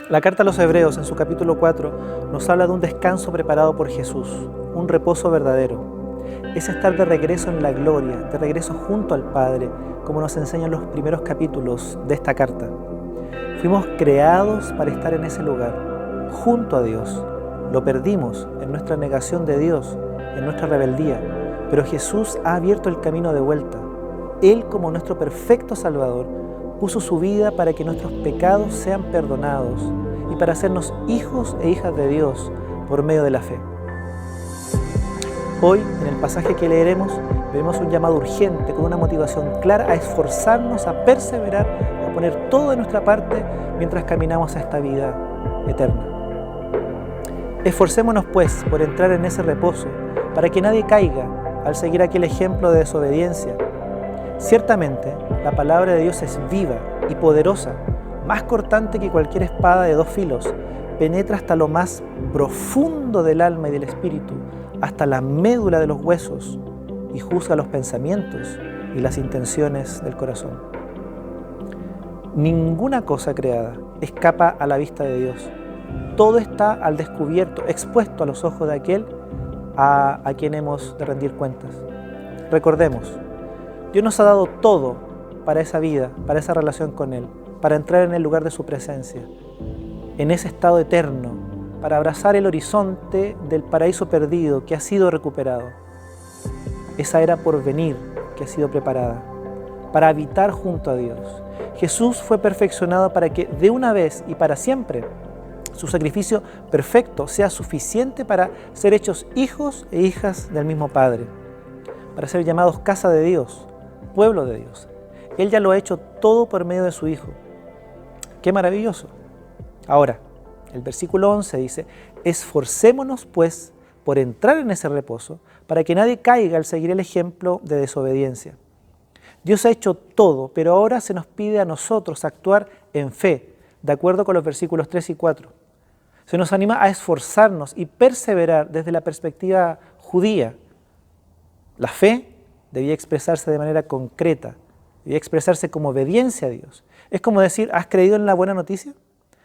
La carta a los Hebreos, en su capítulo 4, nos habla de un descanso preparado por Jesús, un reposo verdadero. Es estar de regreso en la gloria, de regreso junto al Padre, como nos enseñan los primeros capítulos de esta carta. Fuimos creados para estar en ese lugar, junto a Dios. Lo perdimos en nuestra negación de Dios, en nuestra rebeldía, pero Jesús ha abierto el camino de vuelta. Él, como nuestro perfecto Salvador, puso su vida para que nuestros pecados sean perdonados y para hacernos hijos e hijas de Dios por medio de la fe. Hoy, en el pasaje que leeremos, vemos un llamado urgente con una motivación clara a esforzarnos, a perseverar, a poner todo de nuestra parte mientras caminamos a esta vida eterna. Esforcémonos, pues, por entrar en ese reposo, para que nadie caiga al seguir aquel ejemplo de desobediencia. Ciertamente, la palabra de Dios es viva y poderosa, más cortante que cualquier espada de dos filos, penetra hasta lo más profundo del alma y del espíritu, hasta la médula de los huesos, y juzga los pensamientos y las intenciones del corazón. Ninguna cosa creada escapa a la vista de Dios. Todo está al descubierto, expuesto a los ojos de aquel a quien hemos de rendir cuentas. Recordemos, Dios nos ha dado todo para esa vida, para esa relación con Él, para entrar en el lugar de su presencia, en ese estado eterno, para abrazar el horizonte del paraíso perdido que ha sido recuperado. Esa era por venir que ha sido preparada, para habitar junto a Dios. Jesús fue perfeccionado para que de una vez y para siempre su sacrificio perfecto sea suficiente para ser hechos hijos e hijas del mismo Padre, para ser llamados casa de Dios, pueblo de Dios. Él ya lo ha hecho todo por medio de su Hijo. ¡Qué maravilloso! Ahora, el versículo 11 dice: esforcémonos pues por entrar en ese reposo, para que nadie caiga al seguir el ejemplo de desobediencia. Dios ha hecho todo, pero ahora se nos pide a nosotros actuar en fe, de acuerdo con los versículos 3 y 4. Se nos anima a esforzarnos y perseverar desde la perspectiva judía. La fe debía expresarse de manera concreta, debía expresarse como obediencia a Dios. Es como decir: ¿has creído en la buena noticia?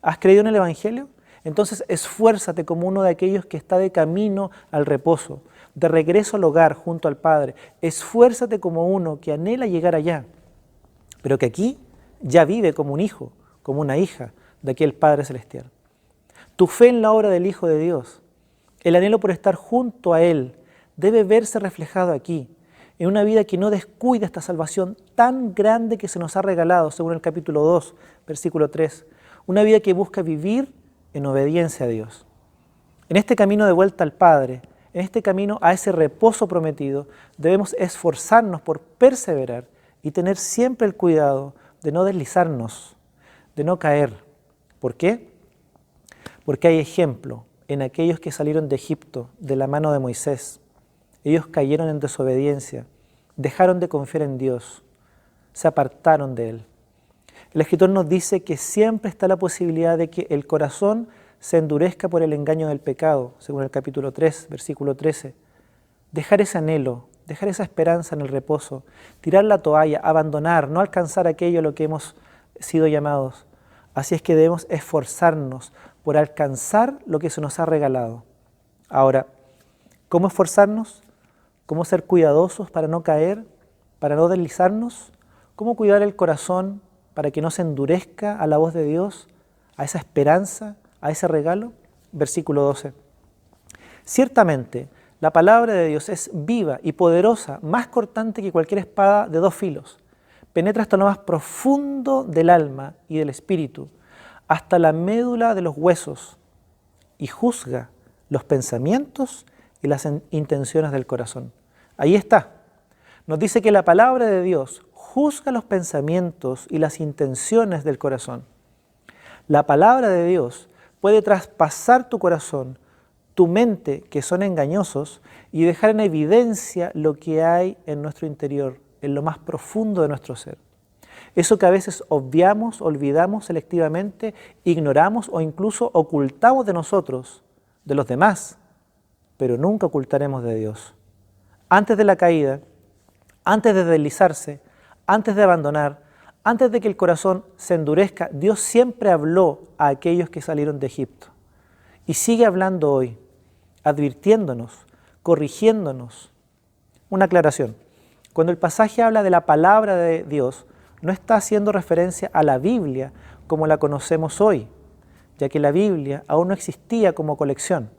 ¿Has creído en el Evangelio? Entonces esfuérzate como uno de aquellos que está de camino al reposo, de regreso al hogar junto al Padre. Esfuérzate como uno que anhela llegar allá, pero que aquí ya vive como un hijo, como una hija de aquel Padre Celestial. Tu fe en la obra del Hijo de Dios, el anhelo por estar junto a Él, debe verse reflejado aquí, en una vida que no descuida esta salvación tan grande que se nos ha regalado, según el capítulo 2, versículo 3. Una vida que busca vivir en obediencia a Dios. En este camino de vuelta al Padre, en este camino a ese reposo prometido, debemos esforzarnos por perseverar y tener siempre el cuidado de no deslizarnos, de no caer. ¿Por qué? Porque hay ejemplo en aquellos que salieron de Egipto de la mano de Moisés. Ellos cayeron en desobediencia, dejaron de confiar en Dios, se apartaron de Él. El escritor nos dice que siempre está la posibilidad de que el corazón se endurezca por el engaño del pecado, según el capítulo 3, versículo 13. Dejar ese anhelo, dejar esa esperanza en el reposo, tirar la toalla, abandonar, no alcanzar aquello a lo que hemos sido llamados. Así es que debemos esforzarnos por alcanzar lo que se nos ha regalado. Ahora, ¿cómo esforzarnos? ¿Cómo ser cuidadosos para no caer, para no deslizarnos? ¿Cómo cuidar el corazón para que no se endurezca a la voz de Dios, a esa esperanza, a ese regalo? Versículo 12. Ciertamente, la palabra de Dios es viva y poderosa, más cortante que cualquier espada de dos filos. Penetra hasta lo más profundo del alma y del espíritu, hasta la médula de los huesos, y juzga los pensamientos y las intenciones del corazón. Ahí está. Nos dice que la palabra de Dios juzga los pensamientos y las intenciones del corazón. La palabra de Dios puede traspasar tu corazón, tu mente, que son engañosos, y dejar en evidencia lo que hay en nuestro interior, en lo más profundo de nuestro ser. Eso que a veces obviamos, olvidamos selectivamente, ignoramos o incluso ocultamos de nosotros, de los demás, pero nunca ocultaremos de Dios. Antes de la caída, antes de deslizarse, antes de abandonar, Antes de que el corazón se endurezca, Dios siempre habló a aquellos que salieron de Egipto. Y sigue hablando hoy, advirtiéndonos, corrigiéndonos. Una aclaración. Cuando el pasaje habla de la palabra de Dios, no está haciendo referencia a la Biblia como la conocemos hoy, ya que la Biblia aún no existía como colección.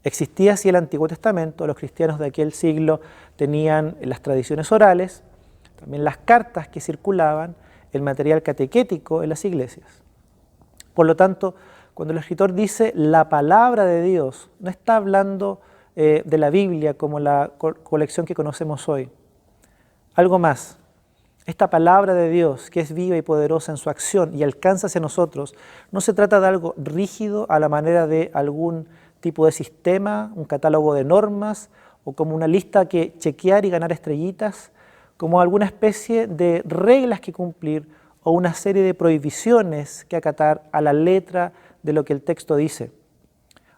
Existía así el Antiguo Testamento, los cristianos de aquel siglo tenían las tradiciones orales, también las cartas que circulaban, el material catequético en las iglesias. Por lo tanto, cuando el escritor dice la palabra de Dios, no está hablando de la Biblia como la colección que conocemos hoy. Algo más, esta palabra de Dios, que es viva y poderosa en su acción y alcanza hacia nosotros, no se trata de algo rígido a la manera de algún tipo de sistema, un catálogo de normas o como una lista que chequear y ganar estrellitas, como alguna especie de reglas que cumplir o una serie de prohibiciones que acatar a la letra de lo que el texto dice.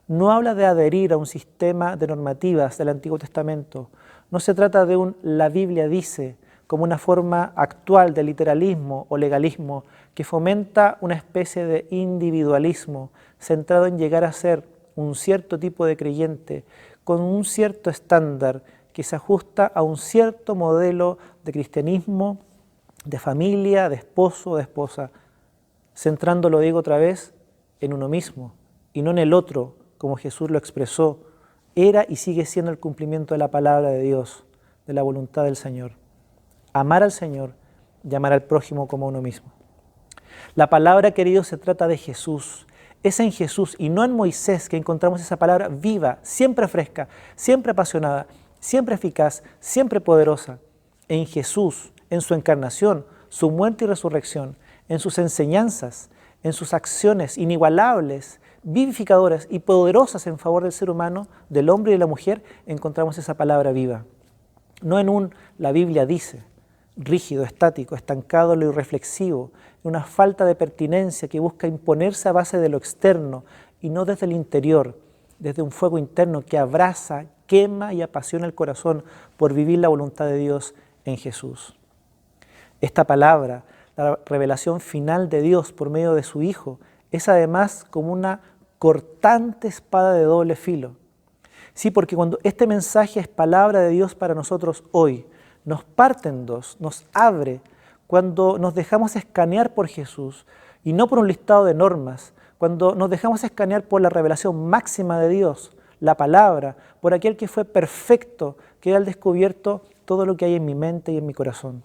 No habla de adherir a un sistema de normativas del Antiguo Testamento. No se trata de la Biblia dice, como una forma actual de literalismo o legalismo que fomenta una especie de individualismo centrado en llegar a ser un cierto tipo de creyente con un cierto estándar que se ajusta a un cierto modelo de cristianismo, de familia, de esposo, de esposa, centrando, lo digo otra vez, en uno mismo y no en el otro, como Jesús lo expresó, era y sigue siendo el cumplimiento de la palabra de Dios, de la voluntad del Señor. Amar al Señor y amar al prójimo como a uno mismo. La palabra, queridos, se trata de Jesús. Es en Jesús y no en Moisés que encontramos esa palabra viva, siempre fresca, siempre apasionada, siempre eficaz, siempre poderosa. En Jesús, en su encarnación, su muerte y resurrección, en sus enseñanzas, en sus acciones inigualables, vivificadoras y poderosas en favor del ser humano, del hombre y de la mujer, encontramos esa palabra viva. No en la Biblia dice, rígido, estático, estancado, lo irreflexivo, una falta de pertinencia que busca imponerse a base de lo externo y no desde el interior, desde un fuego interno que abraza, quema y apasiona el corazón por vivir la voluntad de Dios en Jesús. Esta palabra, la revelación final de Dios por medio de su Hijo, es además como una cortante espada de doble filo. Sí, porque cuando este mensaje es palabra de Dios para nosotros hoy, nos parte en dos, nos abre, cuando nos dejamos escanear por Jesús y no por un listado de normas, cuando nos dejamos escanear por la revelación máxima de Dios, la palabra, por aquel que fue perfecto, queda al descubierto todo lo que hay en mi mente y en mi corazón.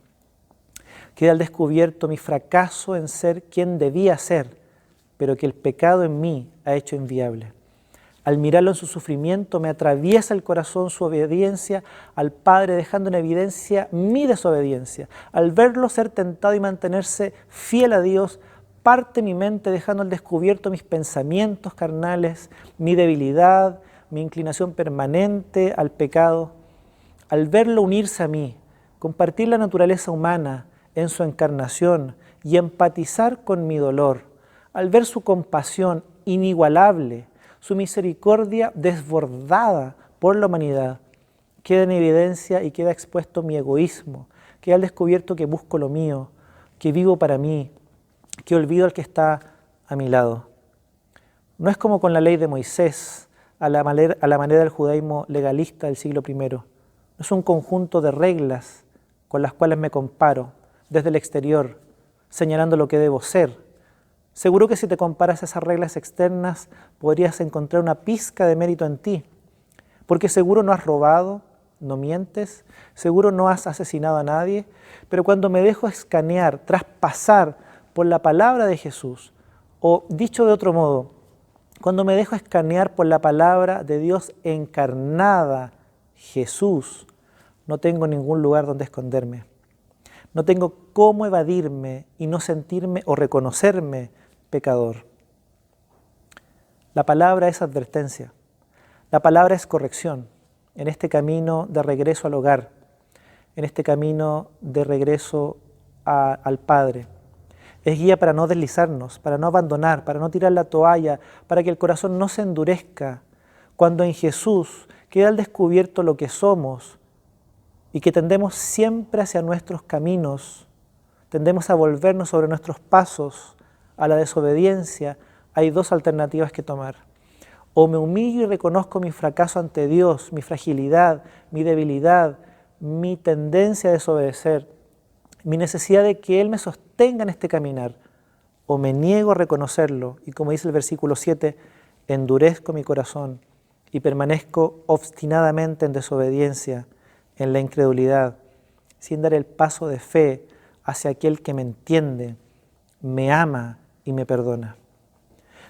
Queda al descubierto mi fracaso en ser quien debía ser, pero que el pecado en mí ha hecho inviable. Al mirarlo en su sufrimiento me atraviesa el corazón su obediencia al Padre, dejando en evidencia mi desobediencia. Al verlo ser tentado y mantenerse fiel a Dios, parte mi mente dejando al descubierto mis pensamientos carnales, mi debilidad, mi inclinación permanente al pecado. Al verlo unirse a mí, compartir la naturaleza humana en su encarnación y empatizar con mi dolor, al ver su compasión inigualable, su misericordia desbordada por la humanidad, queda en evidencia y queda expuesto mi egoísmo, queda al descubierto que busco lo mío, que vivo para mí, que olvido al que está a mi lado. No es como con la ley de Moisés, a la manera del judaísmo legalista del siglo I. No es un conjunto de reglas con las cuales me comparo desde el exterior, señalando lo que debo ser. Seguro que si te comparas a esas reglas externas, podrías encontrar una pizca de mérito en ti, porque seguro no has robado, no mientes, seguro no has asesinado a nadie, pero cuando me dejo escanear, traspasar por la palabra de Jesús, o dicho de otro modo, cuando me dejo escanear por la palabra de Dios encarnada, Jesús, no tengo ningún lugar donde esconderme. No tengo cómo evadirme y no sentirme o reconocerme pecador. La palabra es advertencia, la palabra es corrección en este camino de regreso al hogar, en este camino de regreso al Padre. Es guía para no deslizarnos, para no abandonar, para no tirar la toalla, para que el corazón no se endurezca, cuando en Jesús queda al descubierto lo que somos y que tendemos siempre hacia nuestros caminos, tendemos a volvernos sobre nuestros pasos a la desobediencia, hay dos alternativas que tomar. O me humillo y reconozco mi fracaso ante Dios, mi fragilidad, mi debilidad, mi tendencia a desobedecer, mi necesidad de que Él me sostenga en este caminar. O me niego a reconocerlo y, como dice el versículo 7, endurezco mi corazón y permanezco obstinadamente en desobediencia, en la incredulidad, sin dar el paso de fe hacia aquel que me entiende, me ama y me perdona.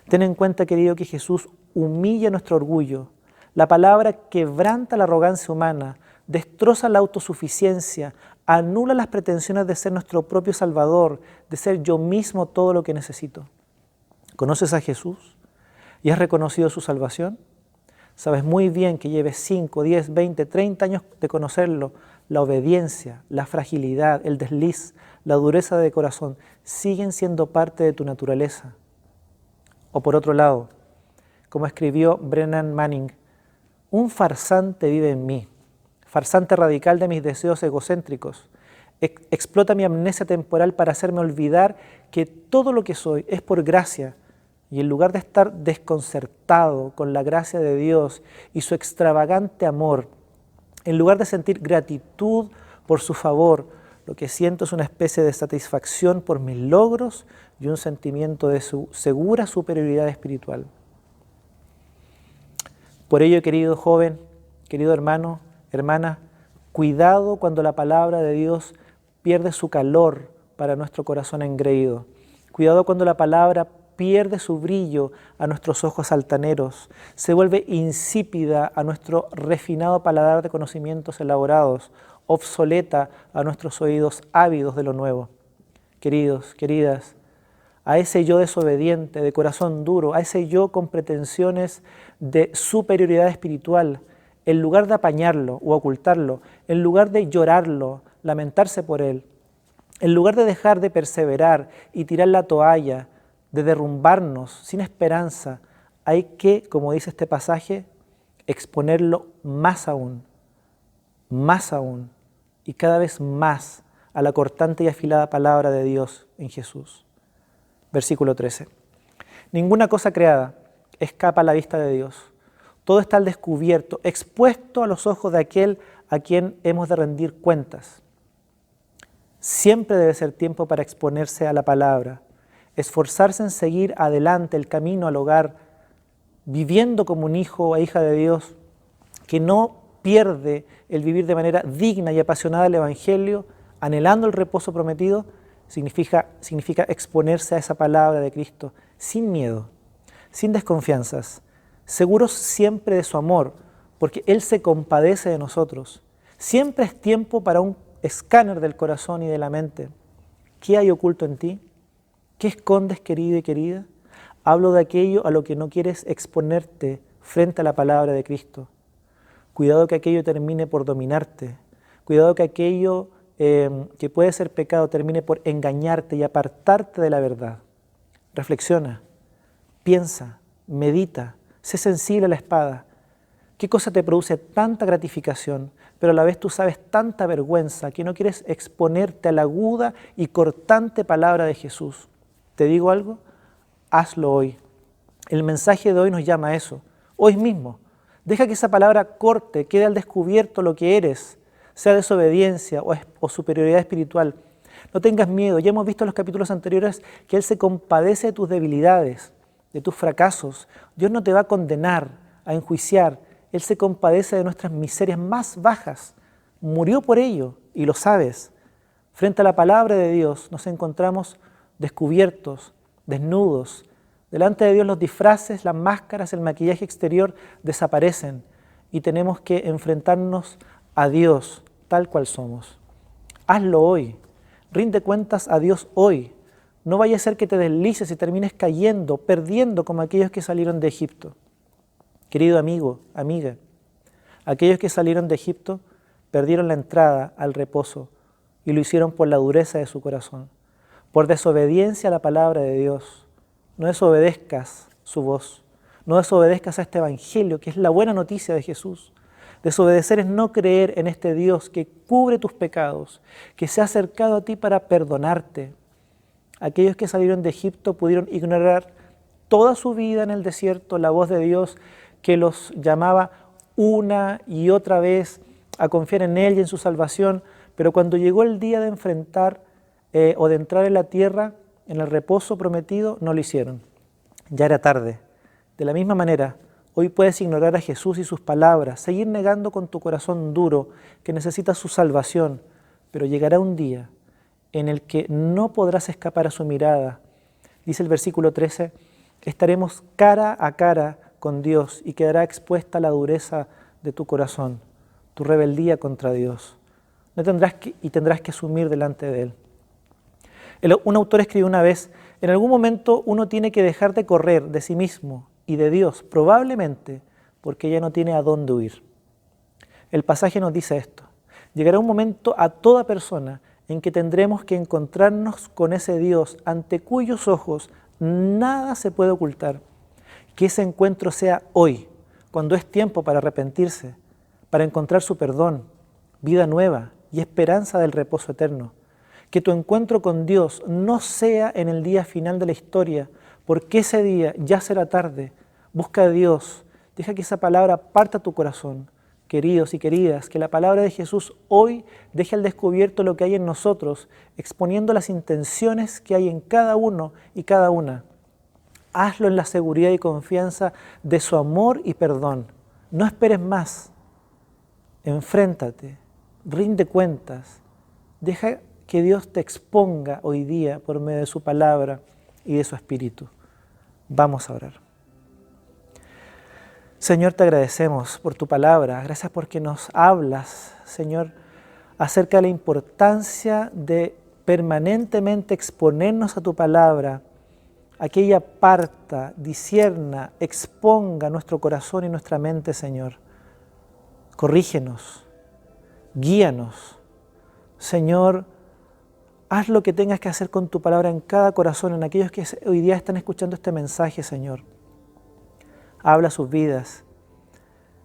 Ten en cuenta, querido, que Jesús humilla nuestro orgullo. La palabra quebranta la arrogancia humana, destroza la autosuficiencia, anula las pretensiones de ser nuestro propio Salvador, de ser yo mismo todo lo que necesito. ¿Conoces a Jesús y has reconocido su salvación? Sabes muy bien que lleves 5, 10, 20, 30 años de conocerlo. La obediencia, la fragilidad, el desliz, la dureza de corazón siguen siendo parte de tu naturaleza. O por otro lado, como escribió Brennan Manning, un farsante vive en mí, farsante radical de mis deseos egocéntricos. Explota mi amnesia temporal para hacerme olvidar que todo lo que soy es por gracia, y en lugar de estar desconcertado con la gracia de Dios y su extravagante amor, en lugar de sentir gratitud por su favor, lo que siento es una especie de satisfacción por mis logros y un sentimiento de su segura superioridad espiritual. Por ello, querido joven, querido hermano, hermana, cuidado cuando la palabra de Dios pierde su calor para nuestro corazón engreído. Cuidado cuando la palabra pierde su brillo a nuestros ojos altaneros, se vuelve insípida a nuestro refinado paladar de conocimientos elaborados, obsoleta a nuestros oídos ávidos de lo nuevo. Queridos, queridas, a ese yo desobediente, de corazón duro, a ese yo con pretensiones de superioridad espiritual, en lugar de apañarlo o ocultarlo, en lugar de llorarlo, lamentarse por él, en lugar de dejar de perseverar y tirar la toalla, de derrumbarnos sin esperanza, hay que, como dice este pasaje, exponerlo más aún, y cada vez más a la cortante y afilada palabra de Dios en Jesús. Versículo 13. Ninguna cosa creada escapa a la vista de Dios. Todo está al descubierto, expuesto a los ojos de aquel a quien hemos de rendir cuentas. Siempre debe ser tiempo para exponerse a la palabra, esforzarse en seguir adelante el camino al hogar, viviendo como un hijo o hija de Dios que no pierde el vivir de manera digna y apasionada el Evangelio, anhelando el reposo prometido, significa exponerse a esa palabra de Cristo sin miedo, sin desconfianzas, seguros siempre de su amor, porque Él se compadece de nosotros. Siempre es tiempo para un escáner del corazón y de la mente. ¿Qué hay oculto en ti? ¿Qué escondes, querido y querida? Hablo de aquello a lo que no quieres exponerte frente a la palabra de Cristo. Cuidado que aquello termine por dominarte. Cuidado que aquello que puede ser pecado termine por engañarte y apartarte de la verdad. Reflexiona, piensa, medita, sé sensible a la espada. ¿Qué cosa te produce tanta gratificación, pero a la vez tú sabes tanta vergüenza que no quieres exponerte a la aguda y cortante palabra de Jesús? ¿Te digo algo? Hazlo hoy. El mensaje de hoy nos llama a eso. Hoy mismo. Deja que esa palabra corte, quede al descubierto lo que eres, sea desobediencia o superioridad espiritual. No tengas miedo. Ya hemos visto en los capítulos anteriores que Él se compadece de tus debilidades, de tus fracasos. Dios no te va a condenar, a enjuiciar. Él se compadece de nuestras miserias más bajas. Murió por ello y lo sabes. Frente a la palabra de Dios nos encontramos descubiertos, desnudos. Delante de Dios los disfraces, las máscaras, el maquillaje exterior desaparecen y tenemos que enfrentarnos a Dios tal cual somos. Hazlo hoy. Rinde cuentas a Dios hoy. No vaya a ser que te deslices y termines cayendo, perdiendo como aquellos que salieron de Egipto. Querido amigo, amiga, aquellos que salieron de Egipto perdieron la entrada al reposo y lo hicieron por la dureza de su corazón, por desobediencia a la palabra de Dios. No desobedezcas su voz, no desobedezcas a este Evangelio que es la buena noticia de Jesús. Desobedecer es no creer en este Dios que cubre tus pecados, que se ha acercado a ti para perdonarte. Aquellos que salieron de Egipto pudieron ignorar toda su vida en el desierto la voz de Dios que los llamaba una y otra vez a confiar en Él y en su salvación, pero cuando llegó el día de enfrentar o de entrar en la tierra, en el reposo prometido, no lo hicieron. Ya era tarde. De la misma manera, hoy puedes ignorar a Jesús y sus palabras, seguir negando con tu corazón duro que necesita su salvación, pero llegará un día en el que no podrás escapar a su mirada. Dice el versículo 13, estaremos cara a cara con Dios y quedará expuesta la dureza de tu corazón, tu rebeldía contra Dios. Tendrás que asumir delante de Él. Un autor escribió una vez, en algún momento uno tiene que dejar de correr de sí mismo y de Dios, probablemente porque ya no tiene a dónde huir. El pasaje nos dice esto, llegará un momento a toda persona en que tendremos que encontrarnos con ese Dios ante cuyos ojos nada se puede ocultar. Que ese encuentro sea hoy, cuando es tiempo para arrepentirse, para encontrar su perdón, vida nueva y esperanza del reposo eterno. Que tu encuentro con Dios no sea en el día final de la historia, porque ese día ya será tarde. Busca a Dios, deja que esa palabra parta tu corazón. Queridos y queridas, que la palabra de Jesús hoy deje al descubierto lo que hay en nosotros, exponiendo las intenciones que hay en cada uno y cada una. Hazlo en la seguridad y confianza de su amor y perdón. No esperes más. Enfréntate, rinde cuentas. Deja que Dios te exponga hoy día por medio de su palabra y de su Espíritu. Vamos a orar. Señor, te agradecemos por tu palabra. Gracias porque nos hablas, Señor, acerca de la importancia de permanentemente exponernos a tu palabra, a que ella parta, discierna, exponga nuestro corazón y nuestra mente, Señor. Corrígenos, guíanos. Señor, haz lo que tengas que hacer con tu palabra en cada corazón, en aquellos que hoy día están escuchando este mensaje, Señor. Habla sus vidas,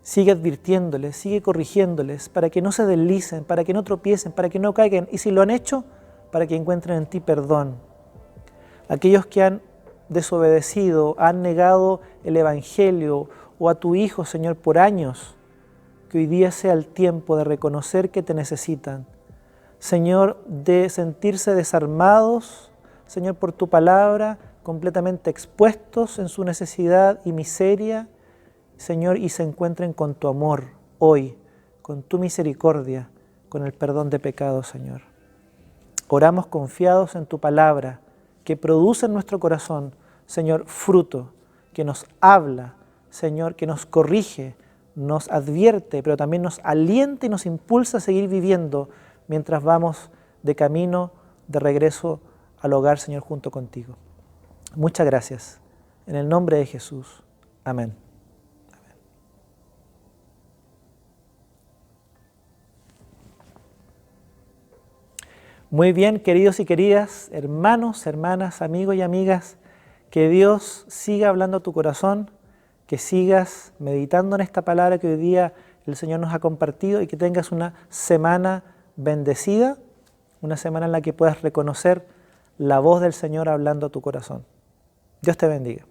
sigue advirtiéndoles, sigue corrigiéndoles para que no se deslicen, para que no tropiecen, para que no caigan, y si lo han hecho, para que encuentren en ti perdón. Aquellos que han desobedecido, han negado el Evangelio o a tu Hijo, Señor, por años, que hoy día sea el tiempo de reconocer que te necesitan. Señor, de sentirse desarmados, Señor, por tu palabra, completamente expuestos en su necesidad y miseria, Señor, y se encuentren con tu amor hoy, con tu misericordia, con el perdón de pecados, Señor. Oramos confiados en tu palabra, que produce en nuestro corazón, Señor, fruto, que nos habla, Señor, que nos corrige, nos advierte, pero también nos alienta y nos impulsa a seguir viviendo mientras vamos de camino, de regreso al hogar, Señor, junto contigo. Muchas gracias. En el nombre de Jesús. Amén. Amén. Muy bien, queridos y queridas, hermanos, hermanas, amigos y amigas, que Dios siga hablando a tu corazón, que sigas meditando en esta palabra que hoy día el Señor nos ha compartido y que tengas una semana bendecida, una semana en la que puedas reconocer la voz del Señor hablando a tu corazón. Dios te bendiga.